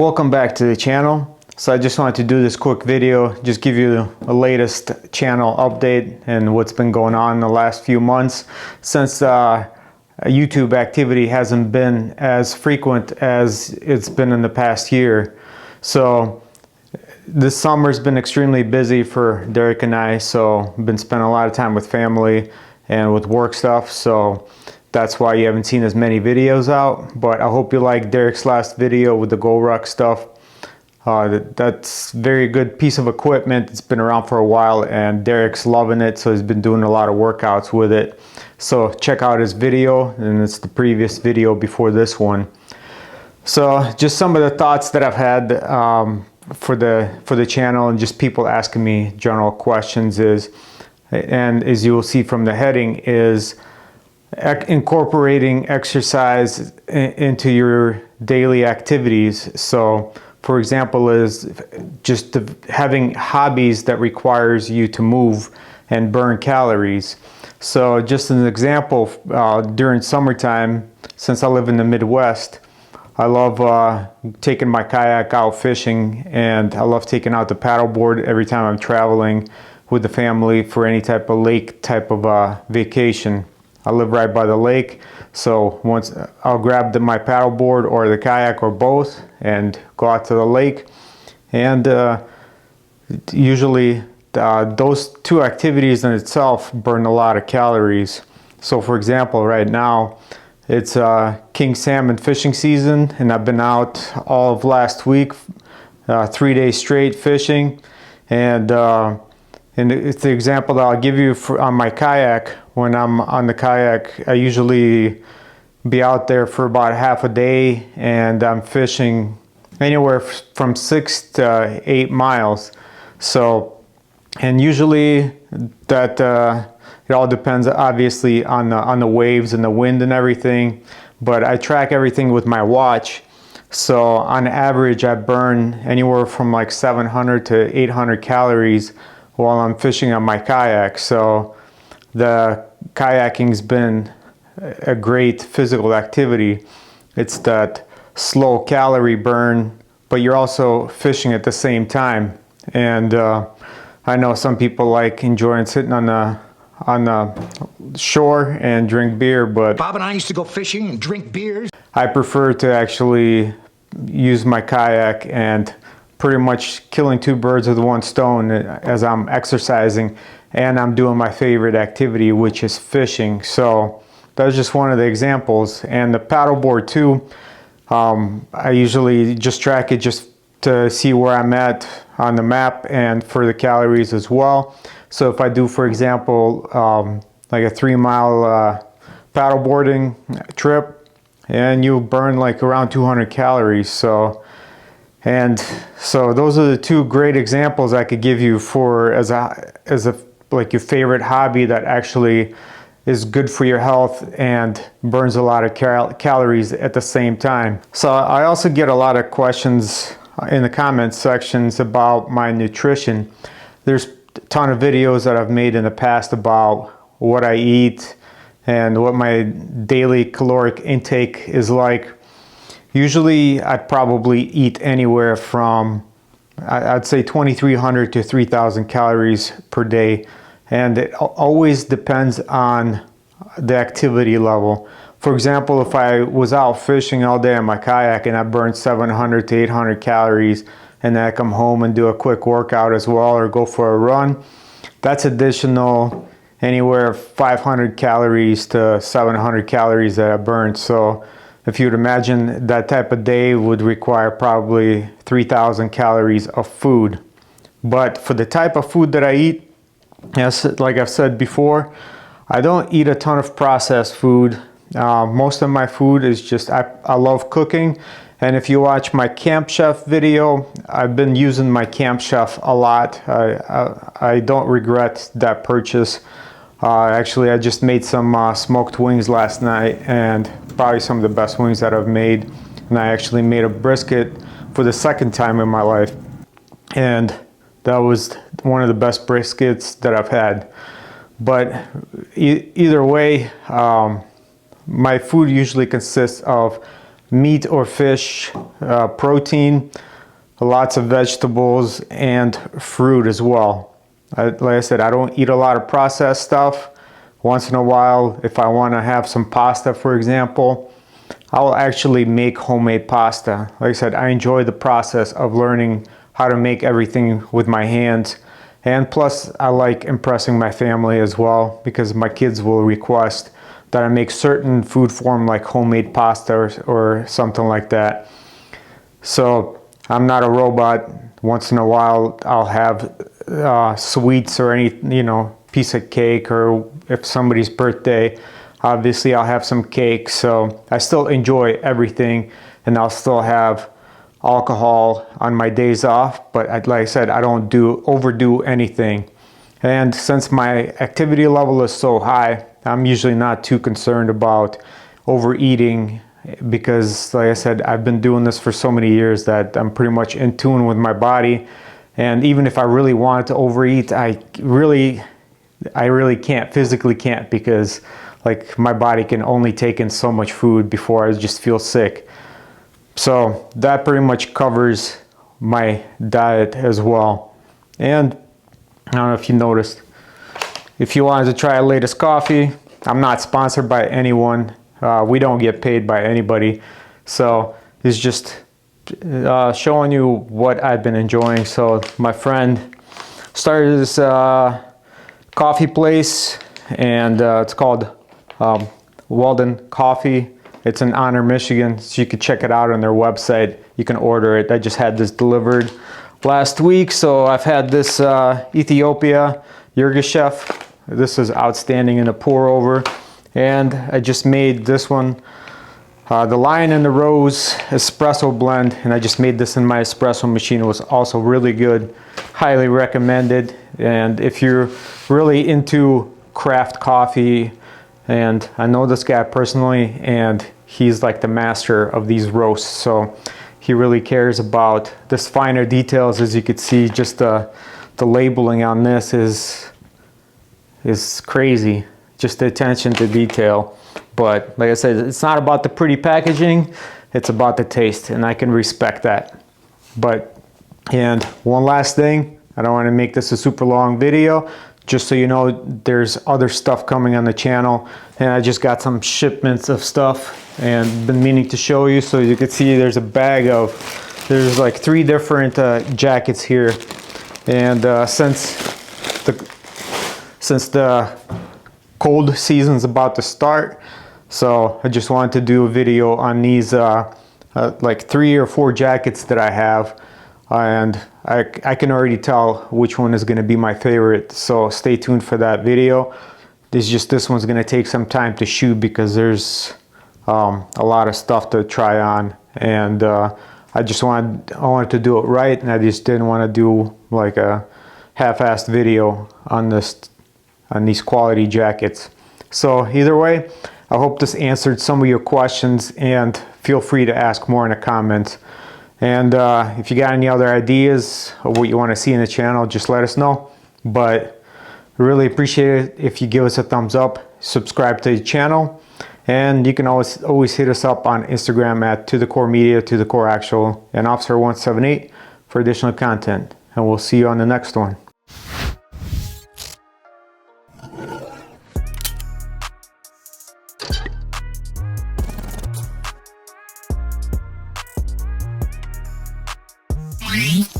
Welcome back to the channel. So I just wanted to do this quick video, just give you a latest channel update and what's been going on in the last few months since YouTube activity hasn't been as frequent as it's been in the past year. So this summer's been extremely busy for Derek and I, so I've been spending a lot of time with family and with work stuff, so that's why you haven't seen as many videos out. But I hope you like Derek's last video with the GoRuck stuff. That's very good piece of equipment. It's been around for a while and Derek's loving it, so he's been doing a lot of workouts with it. So check out his video, and it's the previous video before this one. So just some of the thoughts that I've had for the channel and just people asking me general questions is, and as you will see from the heading, is incorporating exercise into your daily activities. So for example is just having hobbies that requires you to move and burn calories. So just an example, during summertime, since I live in the Midwest, I love taking my kayak out fishing, and I love taking out the paddleboard every time I'm traveling with the family for any type of lake type of vacation. I live right by the lake, so once I'll grab my paddleboard or the kayak or both and go out to the lake, and usually those two activities in itself burn a lot of calories. So for example, right now it's king salmon fishing season, and I've been out all of last week, 3 days straight fishing, and it's the example that I'll give you on my kayak. When I'm on the kayak, I usually be out there for about half a day, and I'm fishing anywhere from 6 to 8 miles. So, and usually that it all depends obviously on the waves and the wind and everything, but I track everything with my watch. So on average I burn anywhere from like 700 to 800 calories while I'm fishing on my kayak. So the kayaking's been a great physical activity. It's that slow calorie burn, but you're also fishing at the same time. And I know some people like enjoying sitting on the shore and drink beer, but Bob and I used to go fishing and drink beers. I prefer to actually use my kayak and pretty much killing two birds with one stone as I'm exercising and I'm doing my favorite activity, which is fishing. So that's just one of the examples. And the paddleboard too, I usually just track it just to see where I'm at on the map and for the calories as well. So if I do, for example, like a 3-mile paddleboarding trip, and you burn like around 200 calories. So those are the two great examples I could give you for as a like your favorite hobby that actually is good for your health and burns a lot of calories at the same time. So I also get a lot of questions in the comment sections about my nutrition. There's a ton of videos that I've made in the past about what I eat and what my daily caloric intake is like. Usually I probably eat anywhere from, I'd say 2,300 to 3,000 calories per day. And it always depends on the activity level. For example, if I was out fishing all day on my kayak and I burned 700 to 800 calories, and then I come home and do a quick workout as well or go for a run, that's additional anywhere 500 calories to 700 calories that I burned. So if you'd imagine, that type of day would require probably 3,000 calories of food. But for the type of food that I eat, yes, like I've said before, I don't eat a ton of processed food. Most of my food is just, I love cooking. And if you watch my Camp Chef video, I've been using my Camp Chef a lot. I don't regret that purchase. Actually, I just made some smoked wings last night, and probably some of the best wings that I've made. And I actually made a brisket for the second time in my life, and that was one of the best briskets that I've had. But either way, my food usually consists of meat or fish, protein, lots of vegetables, and fruit as well. Like I said, I don't eat a lot of processed stuff. Once in a while, if I want to have some pasta, for example, I'll actually make homemade pasta. Like I said, I enjoy the process of learning how to make everything with my hands. And plus, I like impressing my family as well, because my kids will request that I make certain food form like homemade pasta or something like that. So I'm not a robot. Once in a while, I'll have sweets or any, piece of cake, or if somebody's birthday, obviously I'll have some cake. So I still enjoy everything, and I'll still have alcohol on my days off, but like I said, I don't overdo anything. And since my activity level is so high, I'm usually not too concerned about overeating, because like I said, I've been doing this for so many years that I'm pretty much in tune with my body. And even if I really wanted to overeat, I really physically can't, because like my body can only take in so much food before I just feel sick. So that pretty much covers my diet as well. And I don't know if you noticed, if you wanted to try our latest coffee, I'm not sponsored by anyone. We don't get paid by anybody. So it's just showing you what I've been enjoying. So my friend started this coffee place, and it's called Walden Coffee. It's in Honor, Michigan, so you can check it out on their website. You can order it. I just had this delivered last week, so I've had this Ethiopia Yirgacheffe. This is outstanding in a pour over, and I just made this one, the Lion and the Rose espresso blend, and I just made this in my espresso machine. It was also really good, highly recommended. And if you're really into craft coffee, and I know this guy personally, and he's like the master of these roasts, so he really cares about this finer details. As you can see, just the labeling on this is crazy, just the attention to detail. But like I said, it's not about the pretty packaging, it's about the taste, and I can respect that. And one last thing, I don't want to make this a super long video. Just so you know, there's other stuff coming on the channel, and I just got some shipments of stuff and been meaning to show you. So you can see there's a bag of, there's like 3 different jackets here. And since the cold season's about to start, so I just wanted to do a video on these like 3 or 4 jackets that I have. And I can already tell which one is going to be my favorite, so stay tuned for that video. This one's going to take some time to shoot, because there's a lot of stuff to try on, and I wanted to do it right, and I just didn't want to do like a half-assed video on these quality jackets. So either way, I hope this answered some of your questions, and feel free to ask more in the comments. And if you got any other ideas of what you want to see in the channel, just let us know. But I really appreciate it if you give us a thumbs up, subscribe to the channel, and you can always hit us up on Instagram at @ToTheCoreMedia, ToTheCoreActual, and Officer178 for additional content. And we'll see you on the next one. Bye.